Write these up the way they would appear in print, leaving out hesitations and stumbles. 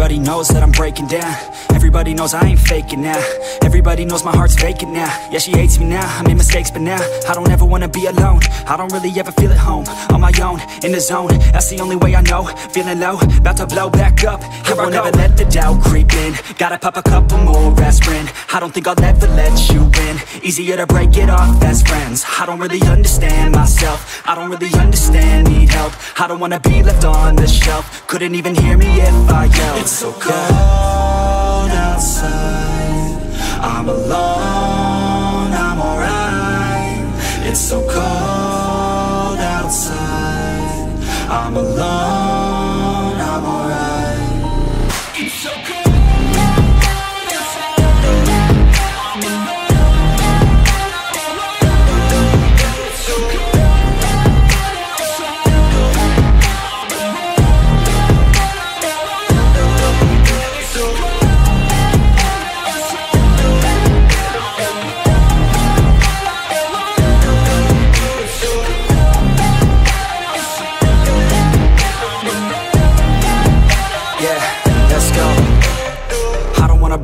Everybody knows that I'm breaking down. Everybody knows I ain't faking now. Everybody knows my heart's vacant now. Yeah, she hates me now, I made mistakes, but now I don't ever wanna be alone. I don't really ever feel at home. On my own, in the zone, that's the only way I know. Feeling low, about to blow back up. Here I won't ever let the doubt creep in. Gotta pop a couple more aspirin. I don't think I'll ever let you in. Easier to break it off best friends. I don't really understand myself. I don't really understand, need help. I don't wanna be left on the shelf. Couldn't even hear me if I yelled. It's so cold outside, I'm alone, I'm alright. It's so cold outside, I'm alone, I'm alright. It's so cold.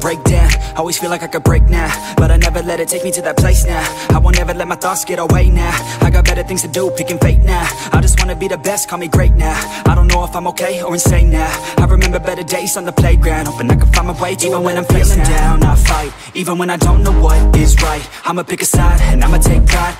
Break down, always feel like I could break now, but I never let it take me to that place now. I won't ever let my thoughts get away now. I got better things to do, picking fate now. I just wanna be the best, call me great now. I don't know if I'm okay or insane now. I remember better days on the playground, hoping I can find my way to even when I'm feeling down, I fight. Even when I don't know what is right, I'ma pick a side and I'ma take pride.